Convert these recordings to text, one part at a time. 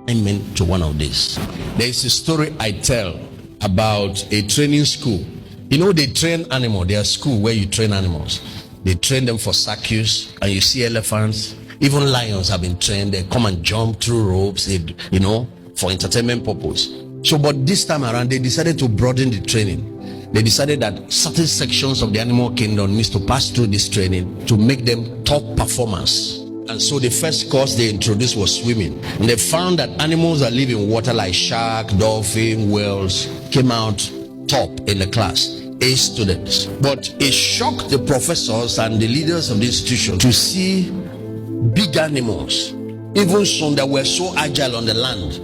assignment to one of these. There is a story I tell about a training school. You know, they train animals. There are schools where you train animals. They train them for circus, and you see elephants. Even lions have been trained. They come and jump through ropes, for entertainment purpose. So, but this time around, they decided to broaden the training. They decided that certain sections of the animal kingdom needs to pass through this training to make them top performers. And so the first course they introduced was swimming. And they found that animals that live in water like shark, dolphin, whales came out top in the class. A students. But it shocked the professors and the leaders of the institution to see big animals, even some that were so agile on the land,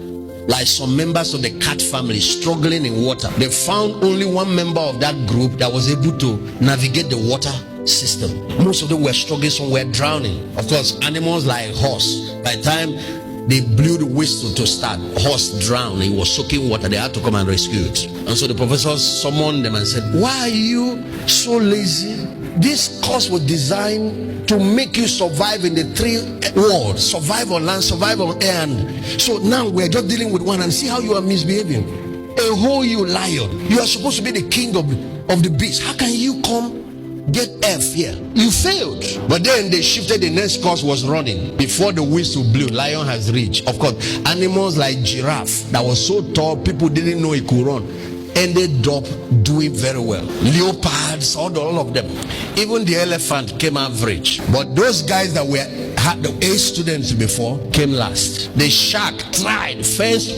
like some members of the cat family struggling in water. They found only one member of that group that was able to navigate the water system. Most of them were struggling, some were drowning. Of course, animals like horse, by the time they blew the whistle to start, horse drowned. He was soaking water. They had to come and rescue it. And so the professors summoned them and said, why are you so lazy? This course was designed to make you survive in the three worlds: survive on land, survive on air. And so now we're just dealing with one, and see how you are misbehaving. A whole you lion, you are supposed to be the king of the beast. How can you come get F here? You failed. But then they shifted. The next course was running. Before the whistle blew, lion has reached. Of course, animals like giraffe that was so tall, people didn't know it could run, ended up doing very well. Leopards, all of them. Even the elephant came average. But those guys that had the A students before came last. The shark tried. First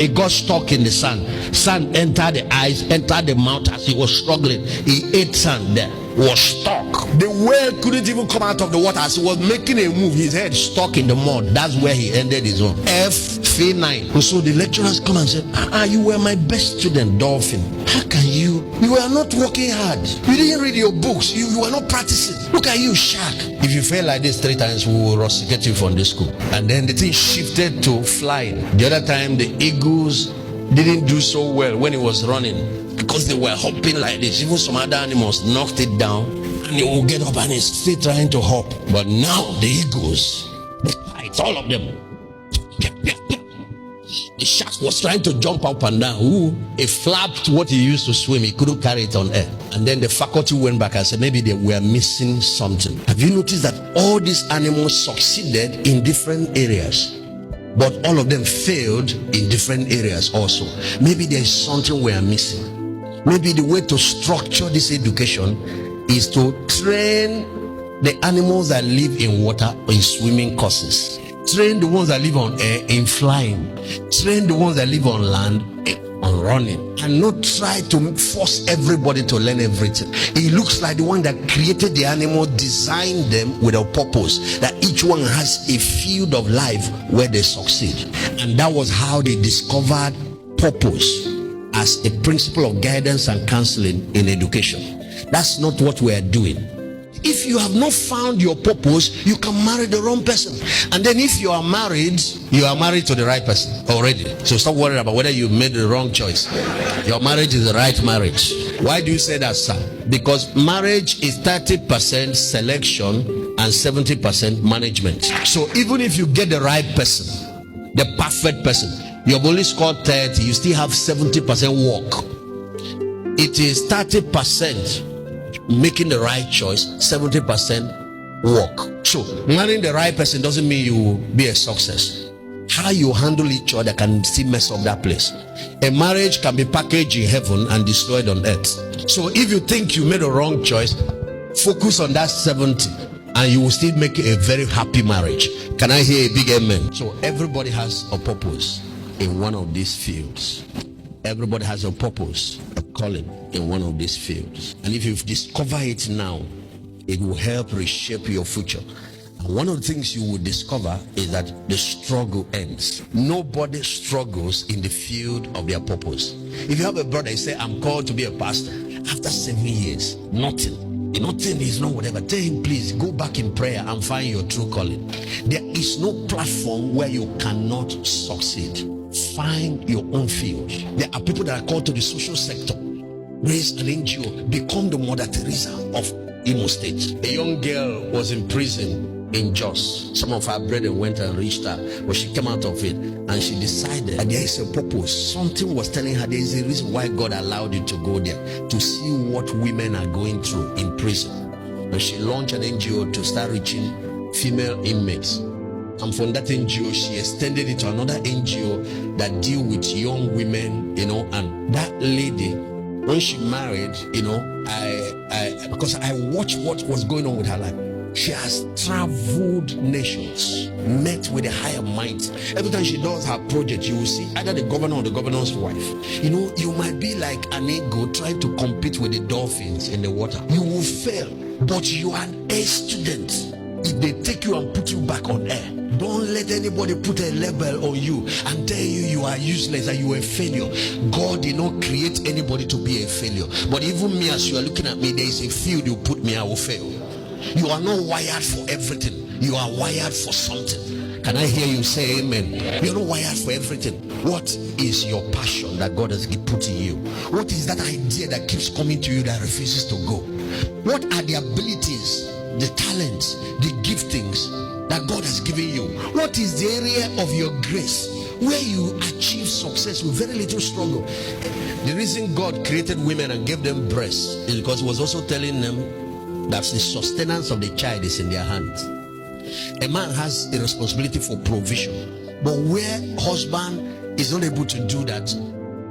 it got stuck in the sand. Sand entered the eyes, entered the mouth as he was struggling. He ate sand there. Was stuck. The whale couldn't even come out of the water as he was making a move. His head stuck in the mud. That's where he ended his own. F9. So the lecturers come and said, you were my best student, dolphin. How can you were not working hard. You didn't read your books. You were not practicing. Look at you, shark. If you fail like this 3 times, we will rusticate you from this school. And then the thing shifted to flying. The other time, the eagles didn't do so well when it was running, because they were hopping like this. Even some other animals knocked it down, and it will get up and it's still trying to hop. But now the eagles, the kites, all of them. The shark was trying to jump up and down. It flapped what he used to swim. He couldn't carry it on air. And then the faculty went back and said, maybe they were missing something. Have you noticed that all these animals succeeded in different areas, but all of them failed in different areas also? Maybe there is something we are missing. Maybe the way to structure this education is to train the animals that live in water in swimming courses. Train the ones that live on air in flying. Train the ones that live on land on running. And not try to force everybody to learn everything. It looks like the one that created the animal designed them with a purpose, that each one has a field of life where they succeed. And that was how they discovered purpose as a principle of guidance and counseling in education. That's not what we are doing. If you have not found your purpose, you can marry the wrong person. And then if you are married to the right person already. So stop worrying about whether you made the wrong choice. Your marriage is the right marriage. Why do you say that, sir? Because marriage is 30% selection and 70% management. So even if you get the right person, the perfect person, you have only scored 30, you still have 70% work. It is 30% making the right choice, 70% work. So marrying the right person doesn't mean you will be a success. How you handle each other can still mess up that place. A marriage can be packaged in heaven and destroyed on earth. So if you think you made a wrong choice, focus on that 70 and you will still make a very happy marriage. Can I hear a big amen? So everybody has a purpose in one of these fields. Everybody has a purpose, a calling in one of these fields. And if you discover it now, it will help reshape your future. And one of the things you will discover is that the struggle ends. Nobody struggles in the field of their purpose. If you have a brother, you say, I'm called to be a pastor. After 7 years, nothing is not whatever. Tell him, please go back in prayer and find your true calling. There is no platform where you cannot succeed. Find your own field. There are people that are called to the social sector. Raise an NGO. Become the Mother Teresa of Imo State. A young girl was in prison in Jos. Some of our brethren went and reached her, but she came out of it and she decided that there is a purpose. Something was telling her there is a reason why God allowed you to go there, to see what women are going through in prison. And she launched an NGO to start reaching female inmates. And from that NGO, she extended it to another NGO that deal with young women, and that lady, when she married, because I watched what was going on with her life. She has traveled nations, met with a higher might. Every time she does her project, you will see either the governor or the governor's wife. You might be like an eagle trying to compete with the dolphins in the water. You will fail, but you are an A student. If they take you and put you back on air, don't let anybody put a label on you and tell you are useless and you are a failure. God did not create anybody to be a failure. But even me, as you are looking at me, there is a field you put me, I will fail. You are not wired for everything. You are wired for something. Can I hear you say amen? You're not wired for everything. What is your passion that God has put in you? What is that idea that keeps coming to you that refuses to go? What are the abilities, the talents, the giftings that God has given you? What is the area of your grace where you achieve success with very little struggle? The reason God created women and gave them breasts is because He was also telling them that the sustenance of the child is in their hands. A man has a responsibility for provision, but where husband is not able to do that,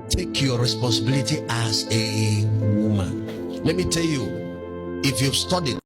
take your responsibility as a woman. Let me tell you, if you've studied